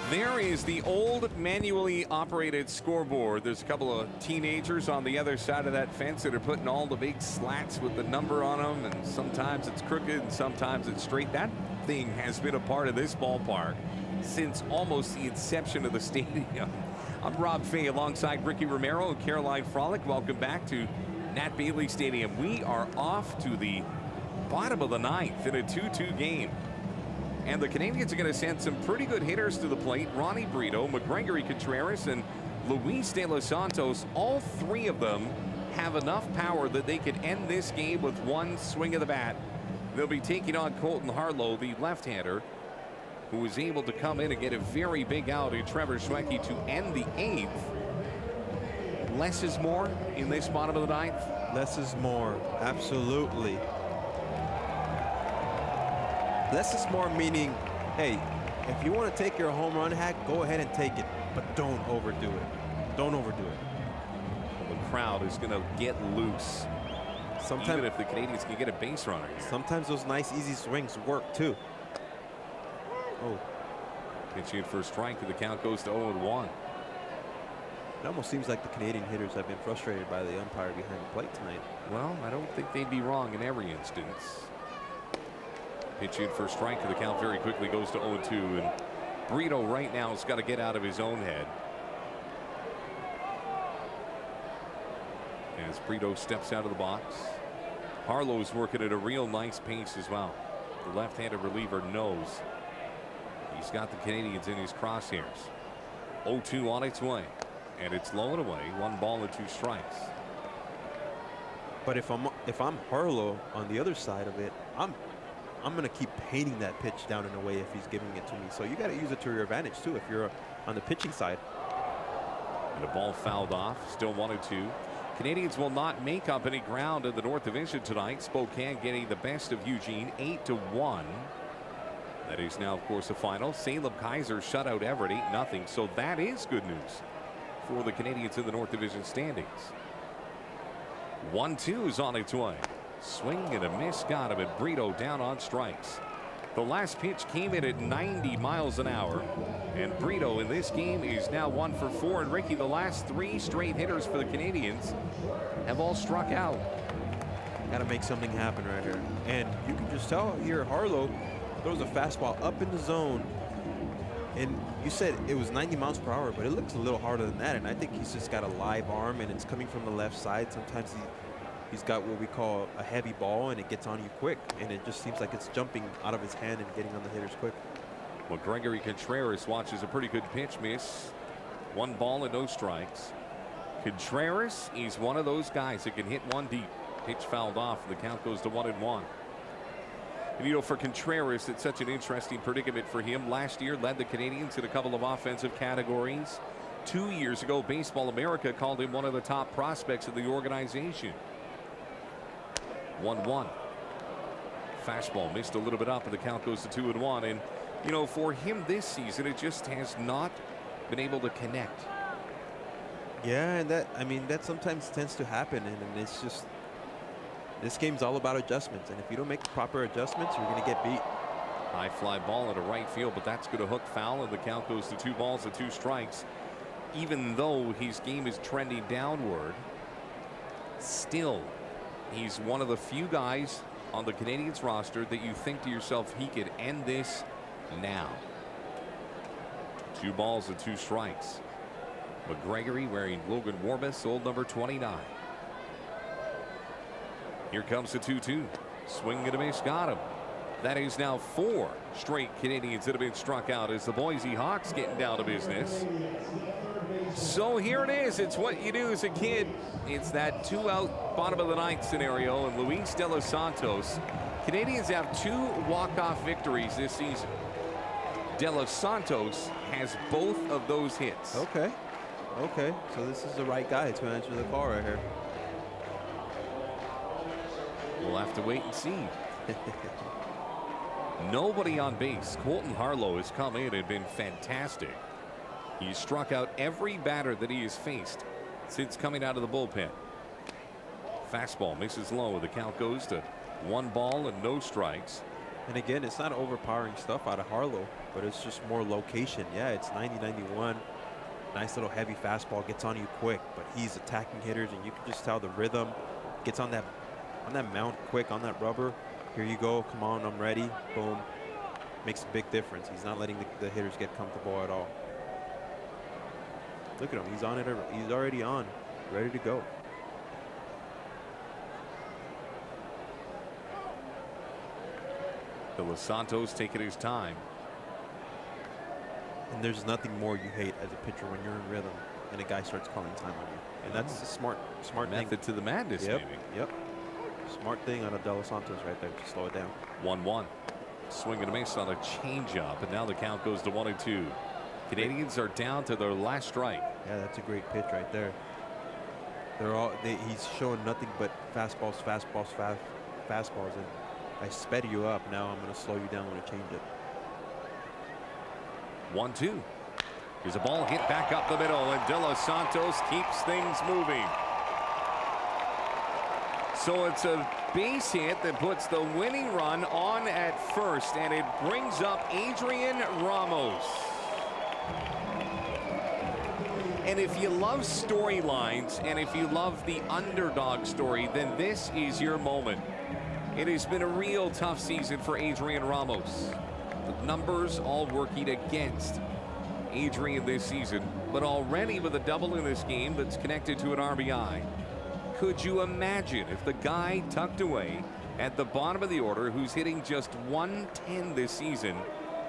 There is the old manually operated scoreboard. There's a couple of teenagers on the other side of that fence that are putting all the big slats with the number on them, and sometimes it's crooked and sometimes it's straight. That thing has been a part of this ballpark since almost the inception of the stadium. I'm Rob Fai alongside Ricky Romero and Caroline Frolic. Welcome back to Nat Bailey Stadium. We are off to the bottom of the ninth in a 2-2 game. And the Canadians are going to send some pretty good hitters to the plate. Ronnie Brito, McGregory Contreras, and Luis De Los Santos. All three of them have enough power that they can end this game with one swing of the bat. They'll be taking on Colton Harlow, the left-hander, who was able to come in and get a very big out in Trevor Schwecke to end the eighth. Less is more in this bottom of the ninth? Less is more, absolutely. Less is more meaning, hey, if you want to take your home run hack, go ahead and take it, but don't overdo it. Don't overdo it. Well, the crowd is going to get loose. Sometimes, even if the Canadians can get a base runner here. Sometimes those nice, easy swings work, too. Oh. Pitch in for a strike, and the count goes to 0-1. It almost seems like the Canadian hitters have been frustrated by the umpire behind the plate tonight. Well, I don't think they'd be wrong in every instance. Pitch in for a strike, and the count very quickly goes to 0-2. And Brito right now has got to get out of his own head. As Brito steps out of the box. Harlow's working at a real nice pace as well. The left-handed reliever knows he's got the Canadians in his crosshairs. 0-2 on its way. And it's low and away. 1 ball and 2 strikes. But if I'm Harlow on the other side of it, I'm going to keep painting that pitch down and away if he's giving it to me. So you got to use it to your advantage too if you're on the pitching side. And a ball fouled off. Still 1-2. Canadians will not make up any ground in the North Division tonight. Spokane getting the best of Eugene 8-1. That is now, of course, the final. Salem Kaiser shut out Everett 8-0. So that is good news for the Canadians in the North Division standings. 1-2 is on its way. Swing and a miss, got him, and Brito down on strikes. The last pitch came in at 90 miles an hour, and Brito in this game is now 1 for 4. And Ricky, the last 3 straight hitters for the Canadians have all struck out. Got to make something happen right here. And you can just tell here Harlow throws a fastball up in the zone. And you said it was 90 miles per hour, but it looks a little harder than that. And I think he's just got a live arm, and it's coming from the left side. Sometimes he's got what we call a heavy ball, and it gets on you quick, and it just seems like it's jumping out of his hand and getting on the hitters quick. Well, McGregory Contreras watches a pretty good pitch miss. 1 ball and no strikes. Contreras is one of those guys that can hit one deep. Pitch fouled off, and the count goes to 1-1. And you know, for Contreras, it's such an interesting predicament for him. Last year led the Canadians in a couple of offensive categories. 2 years ago, Baseball America called him one of the top prospects of the organization. 1-1. Fastball missed a little bit up, and the count goes to 2-1. And you know, for him this season, it just has not been able to connect. Yeah, and that sometimes tends to happen, and it's just, this game's all about adjustments, and if you don't make the proper adjustments, you're going to get beat. High fly ball into right field, but that's going to hook foul, and the count goes to 2 balls and 2 strikes. Even though his game is trending downward, still, he's one of the few guys on the Canadians roster that you think to yourself, he could end this now. 2 balls and 2 strikes. McGregory wearing Logan Warbeth's old number 29. Here comes the 2-2. Swing and a miss, got him. That is now 4 straight Canadians that have been struck out as the Boise Hawks getting down to business. So here it is. It's what you do as a kid. It's that 2-out bottom of the ninth scenario, and Luis De Los Santos. Canadians have 2 walk-off victories this season. De Los Santos has both of those hits. Okay. So this is the right guy to answer the call right here. We'll have to wait and see. Nobody on base. Colton Harlow has come in and been fantastic. He's struck out every batter that he has faced since coming out of the bullpen. Fastball misses low. The count goes to 1 ball and no strikes. And again, it's not overpowering stuff out of Harlow, but it's just more location. Yeah, it's 90-91. Nice little heavy fastball, gets on you quick, but he's attacking hitters, and you can just tell the rhythm. Gets on that mount quick, on that rubber. Here you go, come on, I'm ready. Boom. Makes a big difference. He's not letting the hitters get comfortable at all. Look at him, he's on it. He's already on, ready to go. De Los Santos taking his time. And there's nothing more you hate as a pitcher when you're in rhythm and a guy starts calling time on you. And that's a smart method thing. to the madness, Yep, maybe. yep. Smart thing out of De Los Santos right there to slow it down. 1-1. Swing and a miss on a changeup, and now the count goes to 1-2. Canadians are down to their last strike. Yeah, that's a great pitch right there. He's showing nothing but fastballs, and I sped you up. Now I'm going to slow you down when I change it. 1-2. Here's a ball hit back up the middle, and De Los Santos keeps things moving. So it's a base hit that puts the winning run on at first, and it brings up Adrian Ramos. And if you love storylines, and if you love the underdog story, then this is your moment. It has been a real tough season for Adrian Ramos. The numbers all working against Adrian this season, but already with a double in this game that's connected to an RBI. Could you imagine if the guy tucked away at the bottom of the order, who's hitting just 110 this season,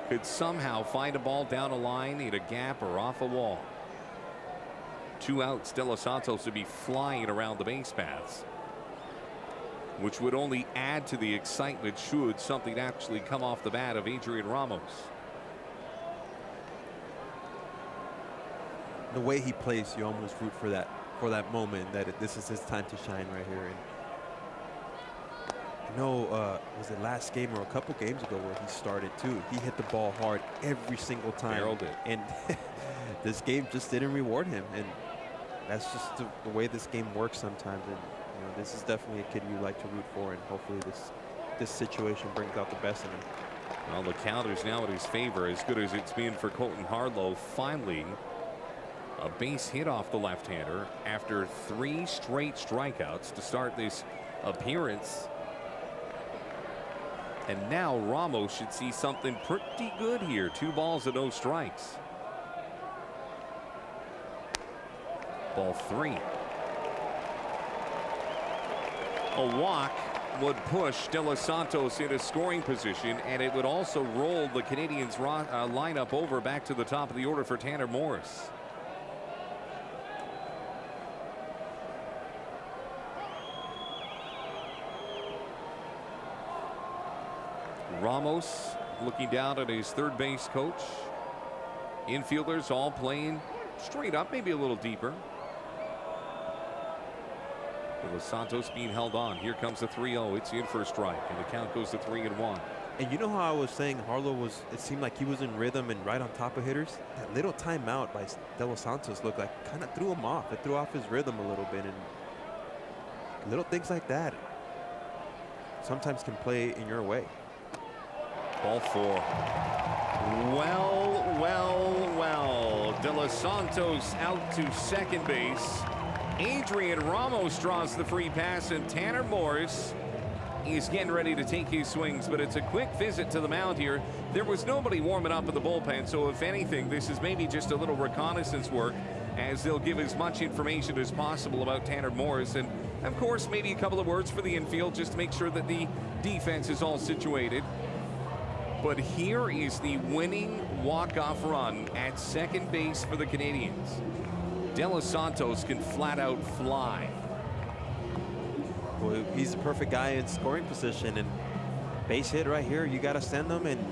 could somehow find a ball down a line, hit a gap, or off a wall? 2 outs, De Los Santos to be flying around the base paths, which would only add to the excitement should something actually come off the bat of Adrian Ramos. The way he plays, you almost root for that moment, that this is his time to shine right here. And you know, was it last game or a couple games ago where he started too? He hit the ball hard every single time. Barreled it. And this game just didn't reward him. And that's just the way this game works sometimes. And you know, this is definitely a kid you like to root for, and hopefully this situation brings out the best in him. Well, the count is now in his favor, as good as it's been for Colton Harlow. Finally, a base hit off the left-hander after 3 straight strikeouts to start this appearance. And now Ramos should see something pretty good here. 2 balls and no strikes. Ball 3. A walk would push De Los Santos into scoring position, and it would also roll the Canadians lineup over back to the top of the order for Tanner Morris. Ramos looking down at his third base coach. Infielders all playing straight up, maybe a little deeper. Los Santos being held on. Here comes the 3-0. It's in for a strike, and the count goes to 3-1. And you know how I was saying Harlow it seemed like he was in rhythm and right on top of hitters? That little timeout by De Los Santos looked like kind of threw him off. It threw off his rhythm a little bit, and little things like that sometimes can play in your way. Ball 4. Well. De Los Santos out to second base. Adrian Ramos draws the free pass, and Tanner Morris is getting ready to take his swings, but it's a quick visit to the mound here. There was nobody warming up in the bullpen, so if anything, this is maybe just a little reconnaissance work, as they'll give as much information as possible about Tanner Morris, and of course maybe a couple of words for the infield just to make sure that the defense is all situated. But here is the winning walk-off run at second base for the Canadians. De Los Santos can flat out fly. Well, he's the perfect guy in scoring position, and base hit right here, you got to send them and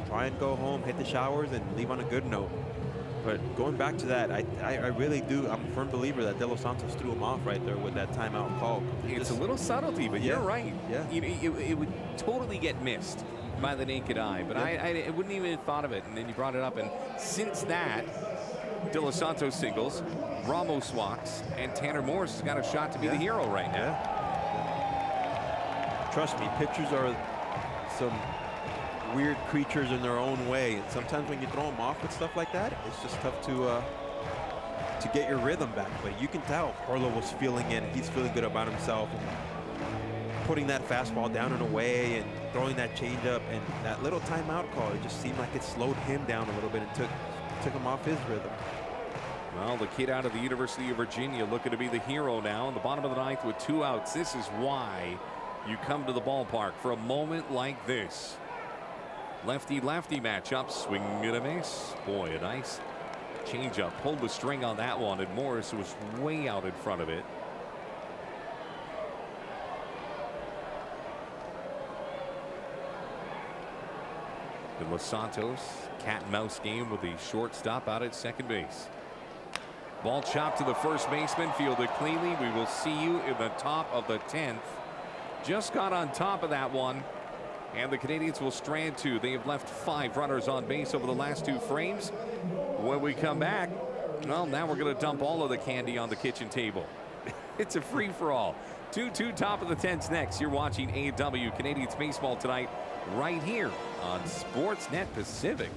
try and go home, hit the showers, and leave on a good note. But going back to that, I really do. I'm a firm believer that De Los Santos threw him off right there with that timeout call. It's a little subtlety, but you're right. Yeah. It would totally get missed by the naked eye, but I wouldn't even have thought of it, and then you brought it up, and since that, De Los Santos singles, Ramos walks, and Tanner Morris has got a shot to be the hero right now. Trust me, pitchers are some weird creatures in their own way. And sometimes when you throw them off with stuff like that, it's just tough to get your rhythm back. But you can tell Harlow was feeling it. He's feeling good about himself. And putting that fastball down and away and throwing that changeup and that little timeout call, it just seemed like it slowed him down a little bit and took him off his rhythm. Well, the kid out of the University of Virginia looking to be the hero now in the bottom of the ninth with 2 outs. This is why you come to the ballpark for a moment like this. Lefty-lefty matchup, swing and a miss. Boy, a nice changeup. Pulled the string on that one, and Morris was way out in front of it. And Los Santos, cat and mouse game with the shortstop out at second base. Ball chopped to the first baseman, fielded cleanly. We will see you in the top of the 10th. Just got on top of that one. And the Canadians will strand 2. They have left 5 runners on base over the last 2 frames. When we come back, well, now we're going to dump all of the candy on the kitchen table. It's a free-for-all. 2-2 top of the 10th next. You're watching AW Canadians baseball tonight right here on Sportsnet Pacific.